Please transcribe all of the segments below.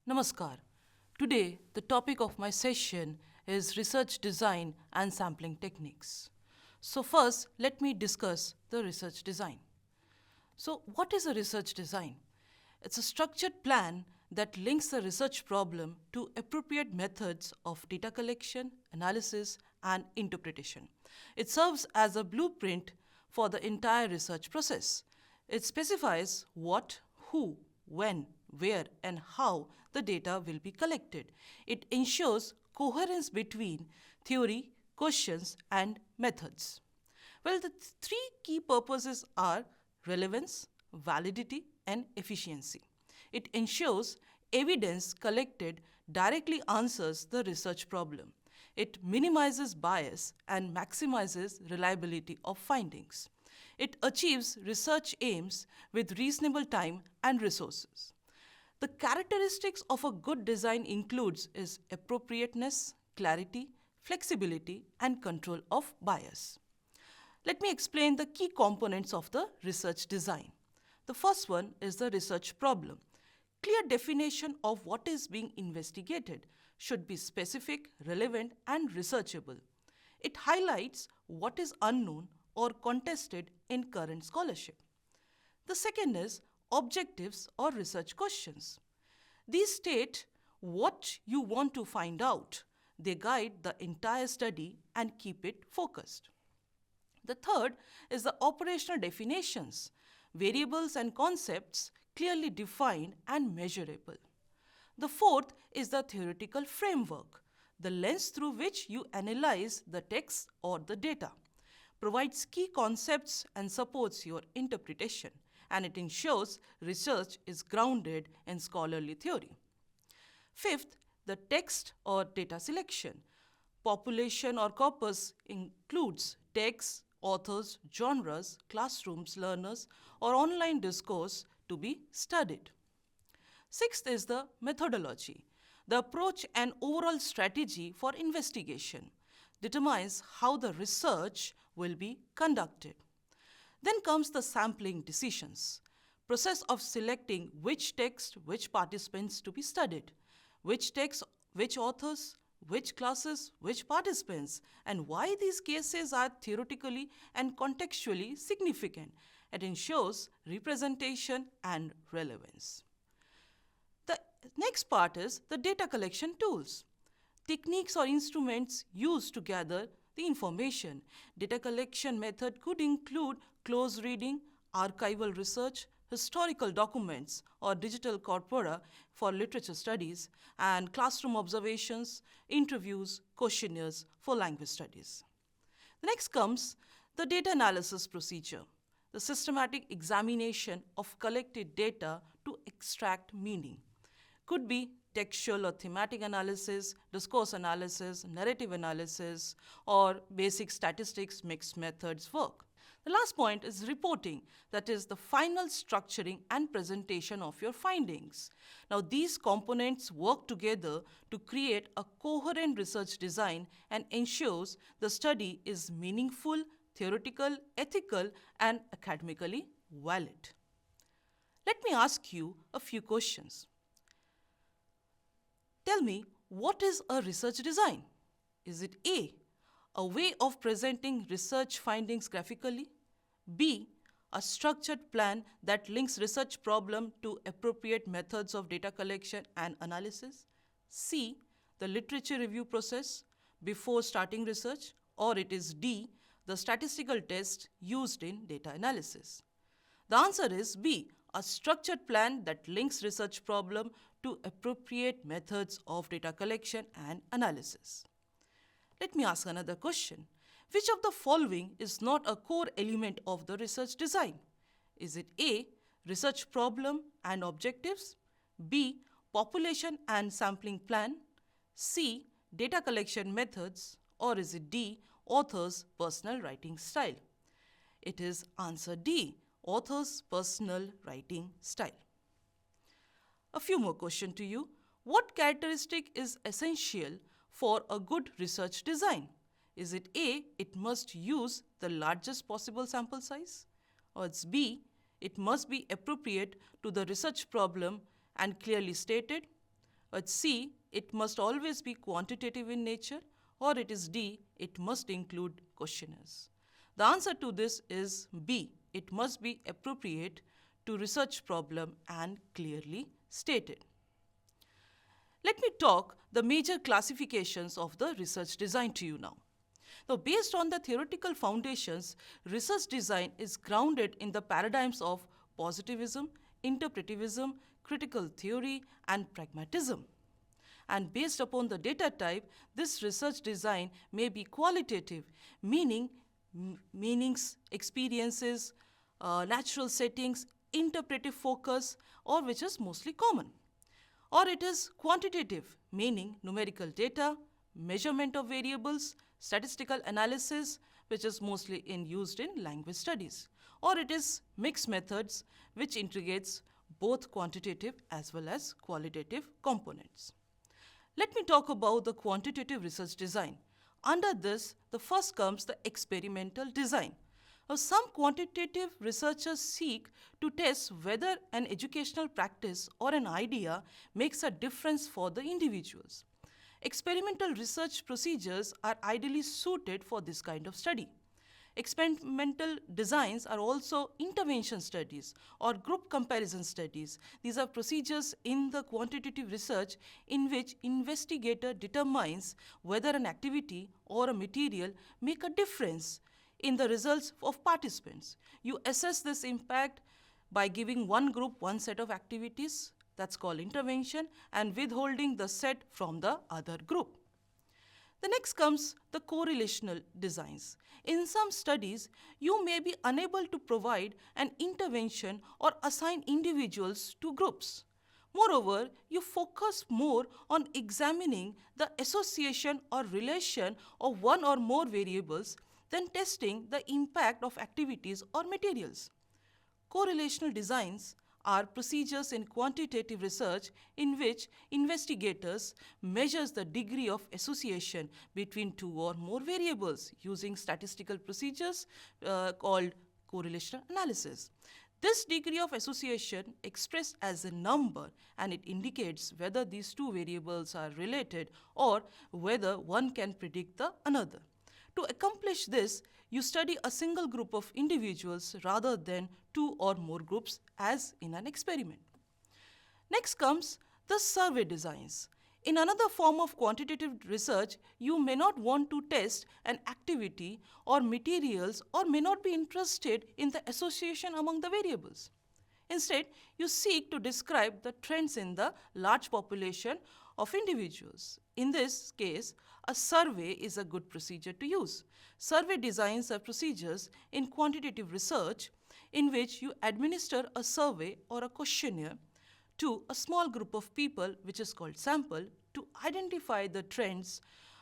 Namaskar. Today, the topic of my session is research design and sampling techniques. So, first, let me discuss the research design. So, what is a research design? It's a structured plan that links the research problem to appropriate methods of data collection, analysis, and interpretation. It serves as a blueprint for the entire research process. It specifies what, who, when, where, and how the data will be collected. It ensures coherence between theory, questions, and methods. Well, the three key purposes are relevance, validity, and efficiency. It ensures evidence collected directly answers the research problem. It minimizes bias and maximizes reliability of findings. It achieves research aims with reasonable time and resources. The characteristics of a good design includes is appropriateness, clarity, flexibility, and control of bias. Let me explain the key components of the research design. The first one is the research problem. Clear definition of what is being investigated should be specific, relevant, and researchable. It highlights what is unknown or contested in current scholarship. The second is objectives or research questions. These state what you want to find out. They guide the entire study and keep it focused. The third is the operational definitions, variables and concepts clearly defined and measurable. The fourth is the theoretical framework, the lens through which you analyze the text or the data, provides key concepts and supports your interpretation, and it ensures research is grounded in scholarly theory. Fifth, the text or data selection. Population or corpus includes texts, authors, genres, classrooms, learners, or online discourse to be studied. Sixth is the methodology. The approach and overall strategy for investigation determines how the research will be conducted. Then comes the sampling decisions, process of selecting which text, which participants to be studied, which text, which authors, which classes, which participants, and why these cases are theoretically and contextually significant. It ensures representation and relevance. The next part is the data collection tools, techniques or instruments used to gather the information. Data collection method could include close reading, archival research, historical documents, or digital corpora for literature studies, and classroom observations, interviews, questionnaires for language studies. The next comes the data analysis procedure, the systematic examination of collected data to extract meaning. Could be textual or thematic analysis, discourse analysis, narrative analysis, or basic statistics mixed methods work. The last point is reporting, that is the final structuring and presentation of your findings. Now, these components work together to create a coherent research design and ensures the study is meaningful, theoretical, ethical, and academically valid. Let me ask you a few questions. Tell me, what is a research design? Is it A way of presenting research findings graphically? B, a structured plan that links research problem to appropriate methods of data collection and analysis? C, the literature review process before starting research? Or it is D, the statistical test used in data analysis? The answer is B, a structured plan that links research problem to appropriate methods of data collection and analysis. Let me ask another question. Which of the following is not a core element of the research design? Is it A, research problem and objectives, B, population and sampling plan, C, data collection methods, or is it D, author's personal writing style? It is answer D, author's personal writing style. A few more questions to you. What characteristic is essential for a good research design? Is it A, it must use the largest possible sample size? Or it's B, it must be appropriate to the research problem and clearly stated? It's C, it must always be quantitative in nature, or it is D, it must include questionnaires. The answer to this is B, it must be appropriate to research problem and clearly stated. Let me talk the major classifications of the research design to you now. Now, based on the theoretical foundations, research design is grounded in the paradigms of positivism, interpretivism, critical theory, and pragmatism. And based upon the data type, this research design may be qualitative, meanings, experiences, natural settings, interpretive focus, or which is mostly common. Or it is quantitative, meaning numerical data, measurement of variables, statistical analysis, which is mostly used in language studies. Or it is mixed methods, which integrates both quantitative as well as qualitative components. Let me talk about the quantitative research design. Under this, the first comes the experimental design. Now, some quantitative researchers seek to test whether an educational practice or an idea makes a difference for the individuals. Experimental research procedures are ideally suited for this kind of study. Experimental designs are also intervention studies or group comparison studies. These are procedures in the quantitative research in which investigator determines whether an activity or a material make a difference in the results of participants. You assess this impact by giving one group one set of activities, that's called intervention, and withholding the set from the other group. The next comes the correlational designs. In some studies, you may be unable to provide an intervention or assign individuals to groups. Moreover, you focus more on examining the association or relation of one or more variables than testing the impact of activities or materials. Correlational designs are procedures in quantitative research in which investigators measures the degree of association between two or more variables using statistical procedures called correlational analysis. This degree of association expressed as a number, and it indicates whether these two variables are related or whether one can predict the another. To accomplish this, you study a single group of individuals rather than two or more groups as in an experiment. Next comes the survey designs. In another form of quantitative research, you may not want to test an activity or materials or may not be interested in the association among the variables. Instead, you seek to describe the trends in the large population of individuals. In this case, a survey is a good procedure to use. Survey designs are procedures in quantitative research in which you administer a survey or a questionnaire to a small group of people, which is called sample, to identify the trends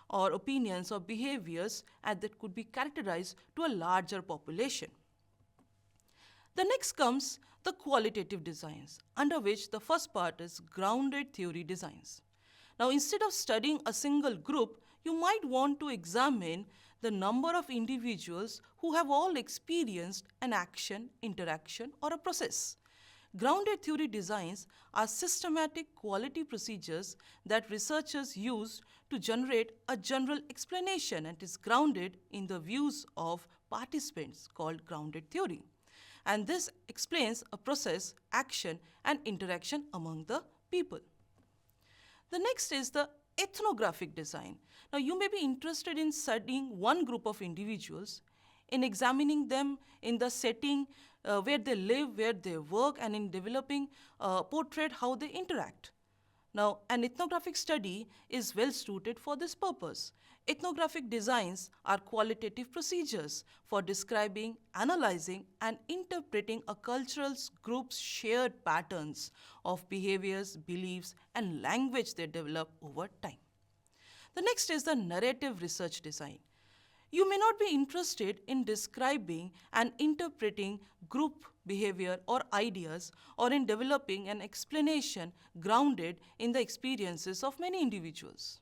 or opinions or behaviors that could be characterized to a larger population. The next comes the qualitative designs, under which the first part is grounded theory designs. Now, instead of studying a single group, you might want to examine the number of individuals who have all experienced an action, interaction, or a process. Grounded theory designs are systematic quality procedures that researchers use to generate a general explanation and is grounded in the views of participants called grounded theory. And this explains a process, action, and interaction among the people. The next is the ethnographic design. Now, you may be interested in studying one group of individuals, in examining them in the setting where they live, where they work, and in developing a portrait how they interact. Now, an ethnographic study is well suited for this purpose. Ethnographic designs are qualitative procedures for describing, analyzing, and interpreting a cultural group's shared patterns of behaviors, beliefs, and language they develop over time. The next is the narrative research design. You may not be interested in describing and interpreting group behavior or ideas or in developing an explanation grounded in the experiences of many individuals.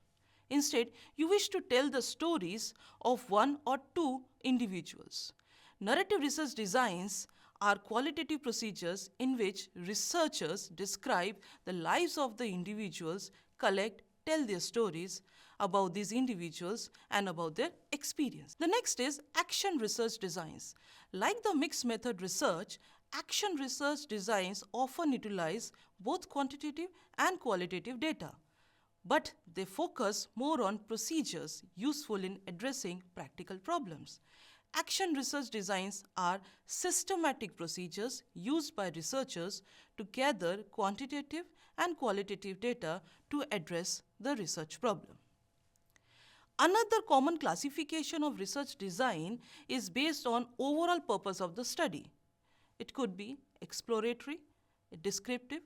Instead, you wish to tell the stories of one or two individuals. Narrative research designs are qualitative procedures in which researchers describe the lives of the individuals collect, tell their stories about these individuals and about their experience. The next is action research designs. Like the mixed method research, action research designs often utilize both quantitative and qualitative data, but they focus more on procedures useful in addressing practical problems. Action research designs are systematic procedures used by researchers to gather quantitative and qualitative data to address the research problem. Another common classification of research design is based on overall purpose of the study. It could be exploratory, descriptive,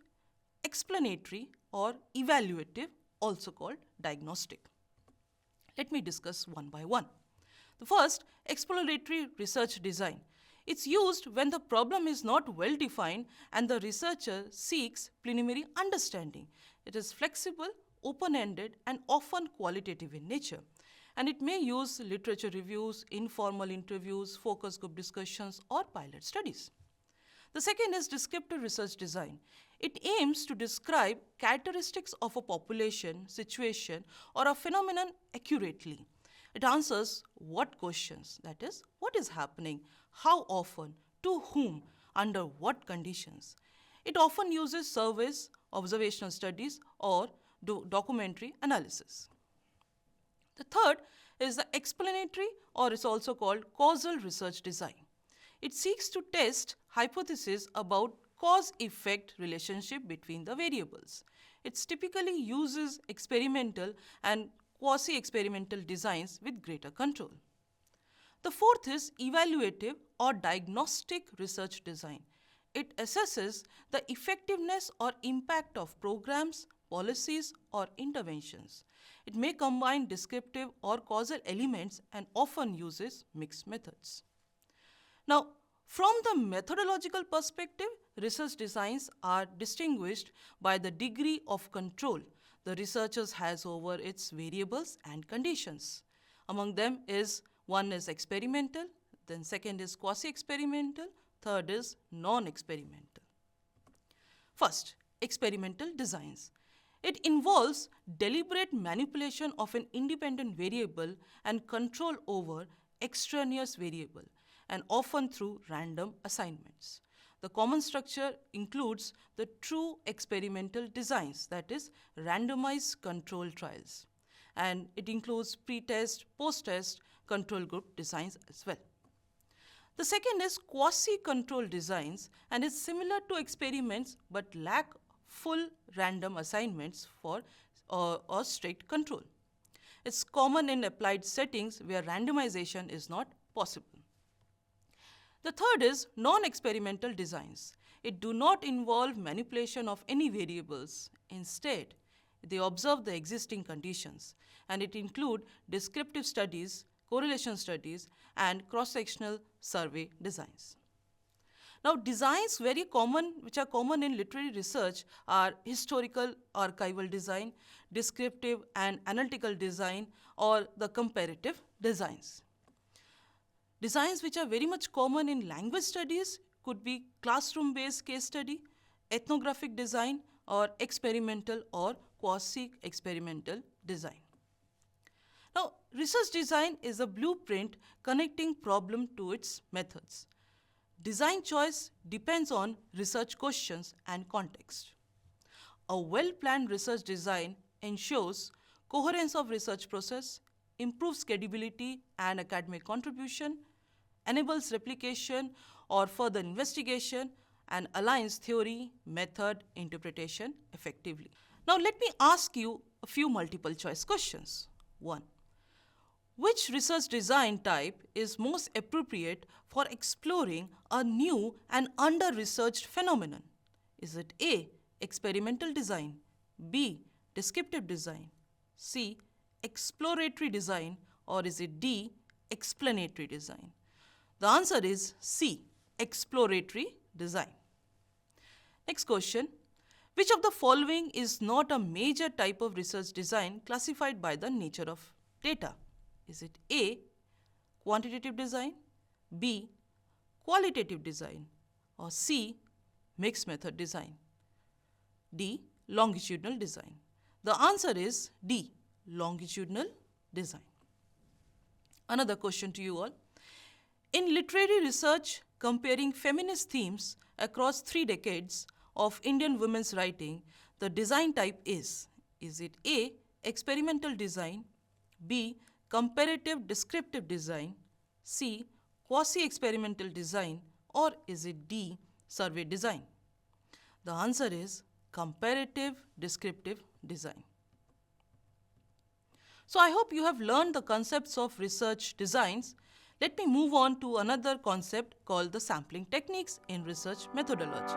explanatory, or evaluative, also called diagnostic. Let me discuss one by one. The first, exploratory research design. It's used when the problem is not well defined and the researcher seeks preliminary understanding. It is flexible, open-ended, and often qualitative in nature. And it may use literature reviews, informal interviews, focus group discussions, or pilot studies. The second is descriptive research design. It aims to describe characteristics of a population, situation, or a phenomenon accurately. It answers what questions, that is, what is happening, how often, to whom, under what conditions. It often uses surveys, observational studies, or documentary analysis. The third is the explanatory, or is also called causal research design. It seeks to test hypotheses about cause-effect relationship between the variables. It typically uses experimental and quasi-experimental designs with greater control. The fourth is evaluative or diagnostic research design. It assesses the effectiveness or impact of programs, policies, or interventions. It may combine descriptive or causal elements and often uses mixed methods. Now, from the methodological perspective, research designs are distinguished by the degree of control the researcher has over its variables and conditions. Among them is one is experimental, then second is quasi-experimental, third is non-experimental. First, experimental designs. It involves deliberate manipulation of an independent variable and control over extraneous variable, and often through random assignments. The common structure includes the true experimental designs, that is, randomized control trials. And it includes pre-test, post-test control group designs as well. The second is quasi-control designs, and is similar to experiments but lack full random assignments for or strict control. It's common in applied settings where randomization is not possible. The third is non-experimental designs. It do not involve manipulation of any variables. Instead, they observe the existing conditions, and it include descriptive studies, correlation studies, and cross-sectional survey designs. Now, designs which are common in literary research are historical archival design, descriptive and analytical design, or the comparative designs. Designs which are very much common in language studies could be classroom-based case study, ethnographic design, or experimental or quasi-experimental design. Now, research design is a blueprint connecting problem to its methods. Design choice depends on research questions and context. A well-planned research design ensures coherence of research process, improves credibility and academic contribution, enables replication or further investigation, and aligns theory, method, interpretation effectively. Now let me ask you a few multiple choice questions. 1. Which research design type is most appropriate for exploring a new and under-researched phenomenon? Is it A, experimental design, B, descriptive design, C, exploratory design, or is it D, explanatory design? The answer is C, exploratory design. Next question. Which of the following is not a major type of research design classified by the nature of data? Is it A, quantitative design, B, qualitative design, or C, mixed method design, D, longitudinal design? The answer is D, longitudinal design. Another question to you all. In literary research comparing feminist themes across 3 decades of Indian women's writing, the design type is it A, experimental design, B, comparative descriptive design, C, quasi-experimental design, or is it D, survey design? The answer is comparative descriptive design. So I hope you have learned the concepts of research designs. Let me move on to another concept called the sampling techniques in research methodology.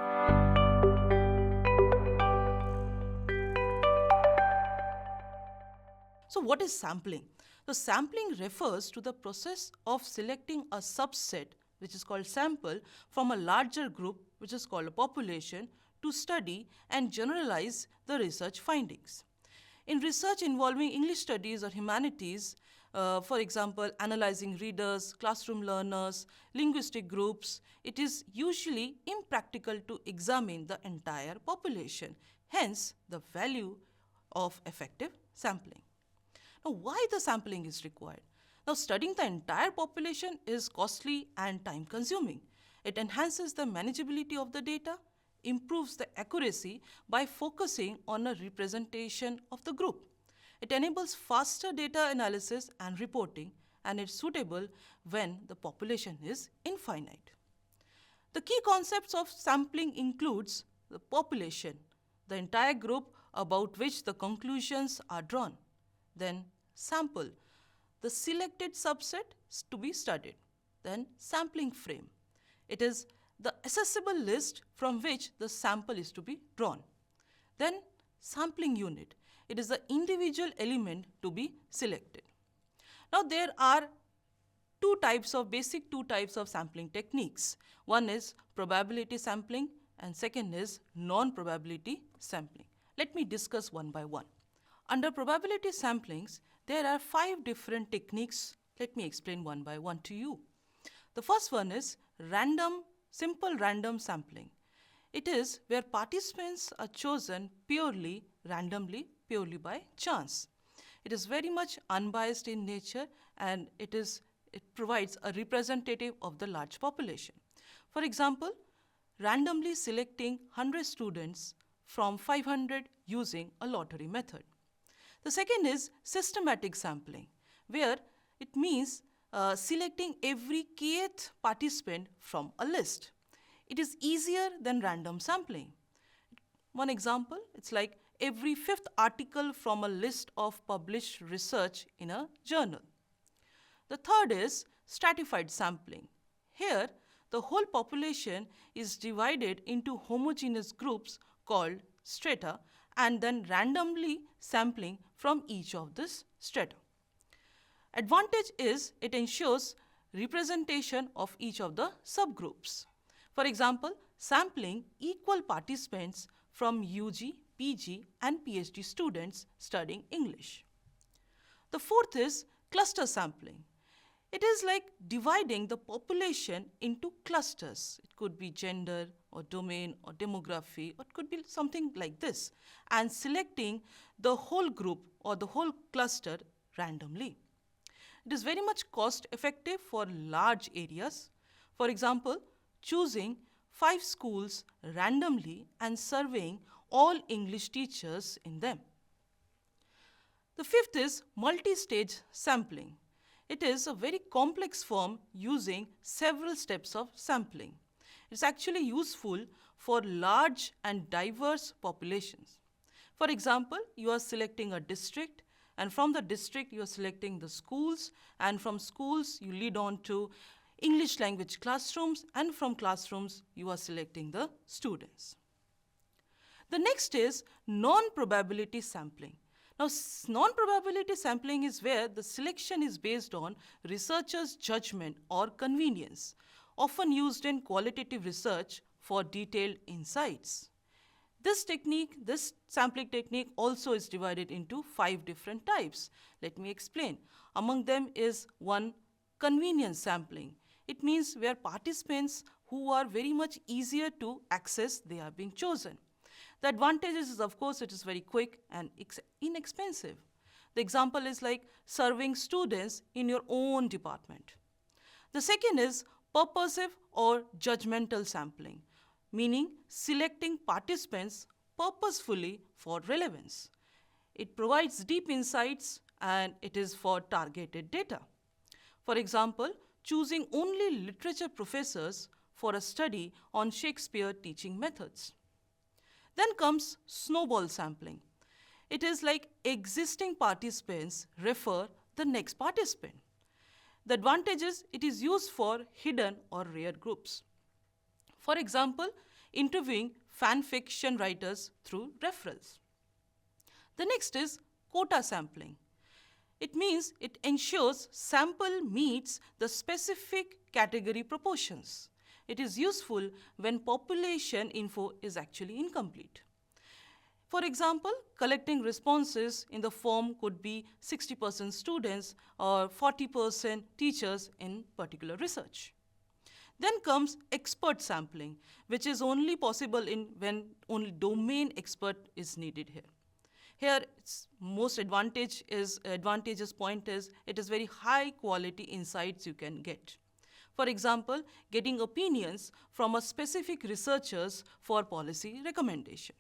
So what is sampling? So sampling refers to the process of selecting a subset, which is called sample, from a larger group, which is called a population, to study and generalize the research findings. In research involving English studies or humanities, for example, analyzing readers, classroom learners, linguistic groups, it is usually impractical to examine the entire population. Hence, the value of effective sampling. Now, why the sampling is required? Now, studying the entire population is costly and time consuming. It enhances the manageability of the data, improves the accuracy by focusing on a representation of the group. It enables faster data analysis and reporting, and it's suitable when the population is infinite. The key concepts of sampling includes the population, the entire group about which the conclusions are drawn. Then sample, the selected subset to be studied. Then sampling frame, it is the accessible list from which the sample is to be drawn. Then sampling unit, it is the individual element to be selected. Now there are basic two types of sampling techniques. One is probability sampling and second is non-probability sampling. Let me discuss one by one. Under probability samplings, there are 5 different techniques. Let me explain one by one to you. The first one is simple random sampling. It is where participants are chosen purely randomly, purely by chance. It is very much unbiased in nature and it provides a representative of the large population. For example, randomly selecting 100 students from 500 using a lottery method. The second is systematic sampling, where it means selecting every kth participant from a list. It is easier than random sampling. One example, it's like every 5th article from a list of published research in a journal. The third is stratified sampling. Here, the whole population is divided into homogeneous groups called strata and then randomly sampling from each of this strata. Advantage is it ensures representation of each of the subgroups. For example, sampling equal participants from UG, PG and PhD students studying English. The fourth is cluster sampling. It is like dividing the population into clusters. It could be gender or domain or demography, or it could be something like this, and selecting the whole group or the whole cluster randomly. It is very much cost effective for large areas. For example, choosing 5 schools randomly and surveying all English teachers in them. The fifth is multi-stage sampling. It is a very complex form using several steps of sampling. It's actually useful for large and diverse populations. For example, you are selecting a district, and from the district you are selecting the schools, and from schools you lead on to English language classrooms, and from classrooms you are selecting the students. The next is non-probability sampling. Now, non-probability sampling is where the selection is based on researchers' judgment or convenience, often used in qualitative research for detailed insights. This sampling technique also is divided into 5 different types. Let me explain. Among them is one, convenience sampling. It means where participants who are very much easier to access, they are being chosen. The advantages is, of course, it is very quick and inexpensive. The example is like serving students in your own department. The second is purposive or judgmental sampling, meaning selecting participants purposefully for relevance. It provides deep insights and it is for targeted data. For example, choosing only literature professors for a study on Shakespeare teaching methods. Then comes snowball sampling. It is like existing participants refer the next participant. The advantage is it is used for hidden or rare groups. For example, interviewing fan fiction writers through referrals. The next is quota sampling. It means it ensures sample meets the specific category proportions. It is useful when population info is actually incomplete. For example, collecting responses in the form could be 60% students or 40% teachers in particular research. Then comes expert sampling, which is only possible when only domain expert is needed here. Here, its most advantageous point is it is very high quality insights you can get. For example, getting opinions from a specific researchers for policy recommendation.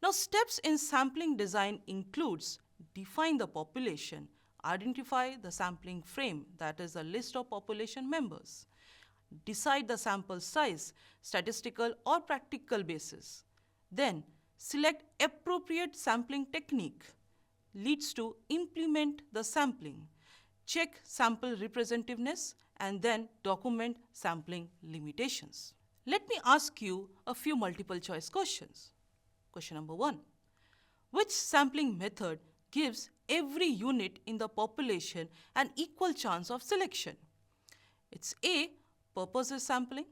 Now, steps in sampling design includes define the population, identify the sampling frame, that is a list of population members, decide the sample size, statistical or practical basis. Then, select appropriate sampling technique, leads to implement the sampling, check sample representativeness, and then document sampling limitations. Let me ask you a few multiple choice questions. Question number 1. Which sampling method gives every unit in the population an equal chance of selection? It's A. Purposive sampling,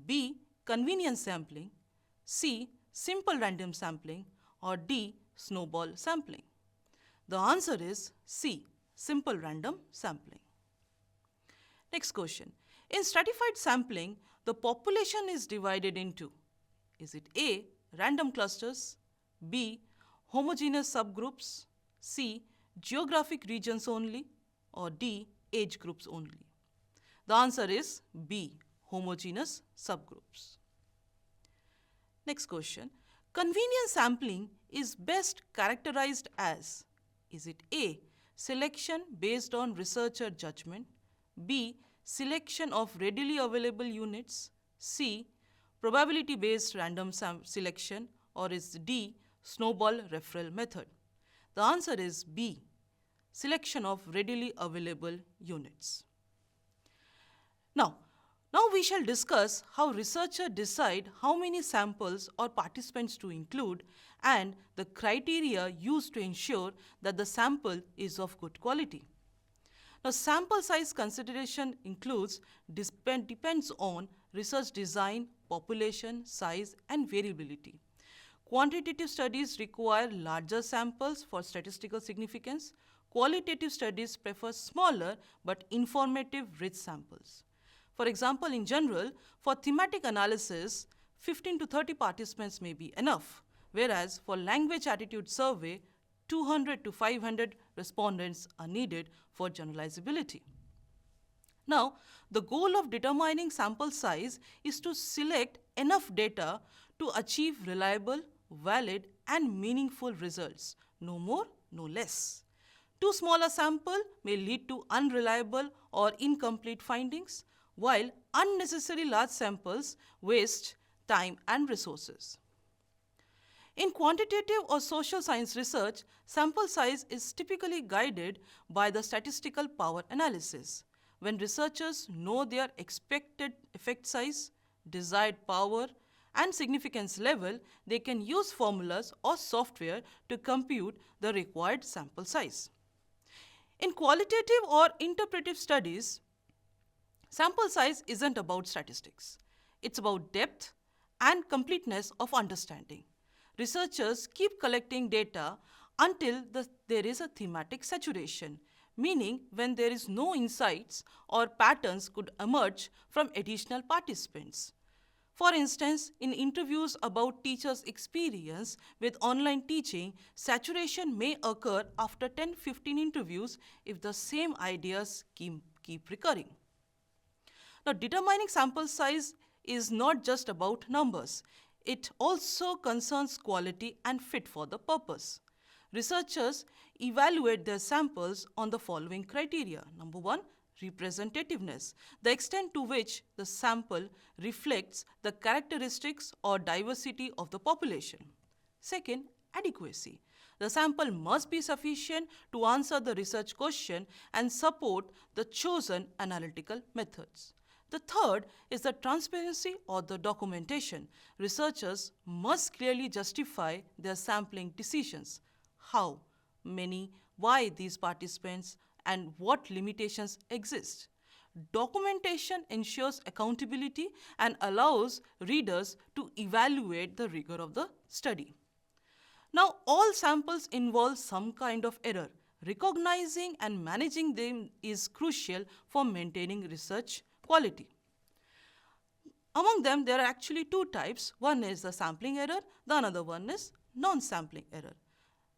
B. Convenience sampling, C. Simple random sampling, or D. Snowball sampling. The answer is C. Simple random sampling. Next question. In stratified sampling, the population is divided into, is it A. Random clusters, B. Homogeneous subgroups, C. Geographic regions only, or D. Age groups only? The answer is B. Homogeneous subgroups. Next question. Convenience sampling is best characterized as, is it A. Selection based on researcher judgment, B. Selection of readily available units, C. Probability based random selection, or is D. Snowball referral method? The answer is B. Selection of readily available units. Now we shall discuss how researchers decide how many samples or participants to include and the criteria used to ensure that the sample is of good quality. Now, sample size consideration depends on research design, population, size, and variability. Quantitative studies require larger samples for statistical significance. Qualitative studies prefer smaller but informative rich samples. For example, in general, for thematic analysis, 15 to 30 participants may be enough, whereas for language attitude survey, 200 to 500 respondents are needed for generalizability. Now, the goal of determining sample size is to select enough data to achieve reliable, valid, and meaningful results, no more, no less. Too small a sample may lead to unreliable or incomplete findings, while unnecessary large samples waste time and resources. In quantitative or social science research, sample size is typically guided by the statistical power analysis. When researchers know their expected effect size, desired power, and significance level, they can use formulas or software to compute the required sample size. In qualitative or interpretive studies, sample size isn't about statistics. It's about depth and completeness of understanding. Researchers keep collecting data until there is a thematic saturation, meaning when there is no insights or patterns could emerge from additional participants. For instance, in interviews about teachers' experience with online teaching, saturation may occur after 10-15 interviews if the same ideas keep recurring. Now, determining sample size is not just about numbers. It also concerns quality and fit for the purpose. Researchers evaluate their samples on the following criteria. Number one, representativeness, the extent to which the sample reflects the characteristics or diversity of the population. Second, adequacy. The sample must be sufficient to answer the research question and support the chosen analytical methods. The third is the transparency or the documentation. Researchers must clearly justify their sampling decisions. How, many, why these participants, and what limitations exist. Documentation ensures accountability and allows readers to evaluate the rigor of the study. Now, all samples involve some kind of error. Recognizing and managing them is crucial for maintaining research quality. Among them, there are actually two types. One is the sampling error, the another one is non-sampling error.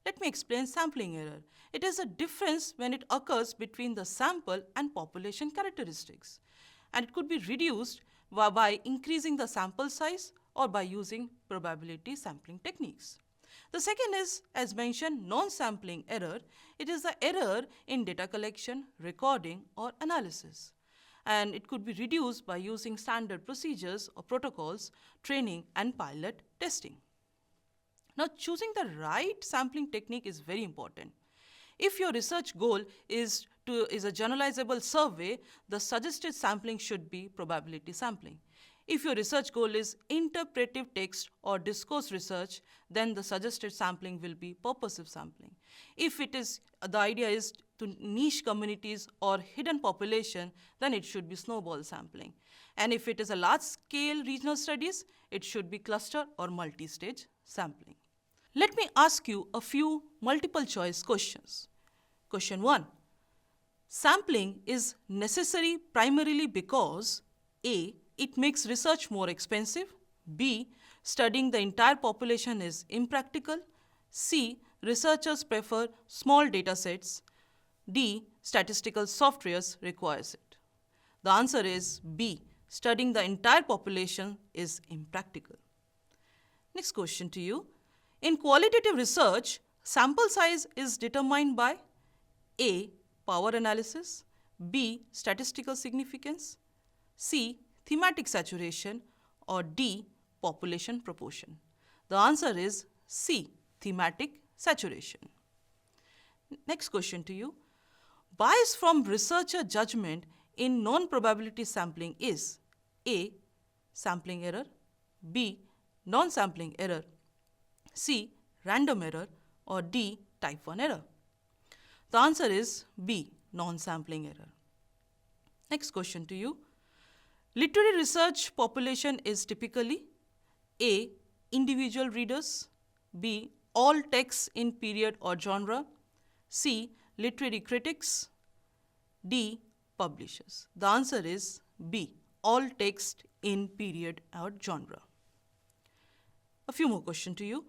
Let me explain sampling error. It is a difference when it occurs between the sample and population characteristics. And it could be reduced by increasing the sample size or by using probability sampling techniques. The second is, as mentioned, non-sampling error. It is the error in data collection, recording, or analysis. And it could be reduced by using standard procedures or protocols, training, and pilot testing. Now, choosing the right sampling technique is very important. If your research goal is a generalizable survey, the suggested sampling should be probability sampling. If your research goal is interpretive text or discourse research, then the suggested sampling will be purposive sampling. If the idea is to niche communities or hidden population, then it should be snowball sampling. And if it is a large-scale regional studies, it should be cluster or multi-stage sampling. Let me ask you a few multiple choice questions. Question 1. Sampling is necessary primarily because A. It makes research more expensive. B. Studying the entire population is impractical. C. Researchers prefer small data sets. D. Statistical softwares requires it. The answer is B. Studying the entire population is impractical. Next question to you. In qualitative research, sample size is determined by A. Power analysis, B. Statistical significance, C. Thematic saturation, or D. Population proportion. The answer is C. Thematic saturation. Next question to you. Bias from researcher judgment in non-probability sampling is A. Sampling error, B. Non-sampling error, C. Random error, or D. Type 1 error. The answer is B. Non-sampling error. Next question to you. Literary research population is typically A. Individual readers, B. All texts in period or genre, C. Literary critics, D. Publishers. The answer is B. All text in period or genre. A few more questions to you.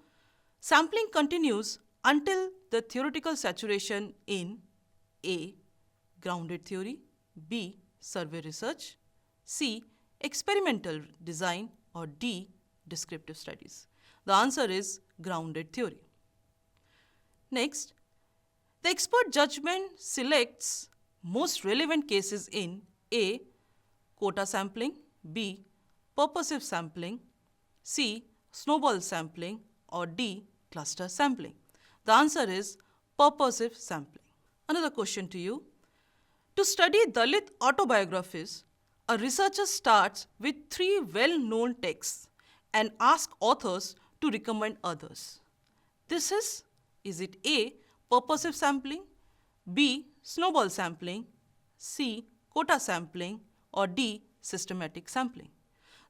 Sampling continues until the theoretical saturation in A. Grounded theory, B. Survey research, C. Experimental design, or D. Descriptive studies. The answer is grounded theory. Next, the expert judgment selects most relevant cases in A. Quota sampling, B. Purposive sampling, C. Snowball sampling, or D. Cluster sampling. The answer is purposive sampling. Another question to you. To study Dalit autobiographies, a researcher starts with 3 well-known texts and asks authors to recommend others. This is it A. Purposive sampling, B. Snowball sampling, C. Quota sampling, or D. Systematic sampling?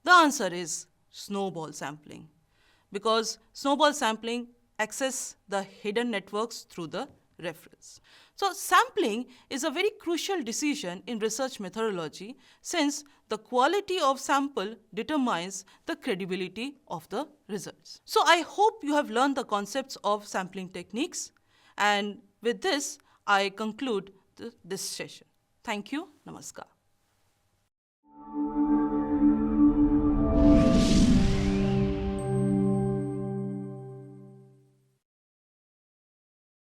The answer is snowball sampling, because snowball sampling access the hidden networks through the reference. So sampling is a very crucial decision in research methodology since the quality of sample determines the credibility of the results. So I hope you have learned the concepts of sampling techniques, and with this I conclude this session. Thank you. Namaskar.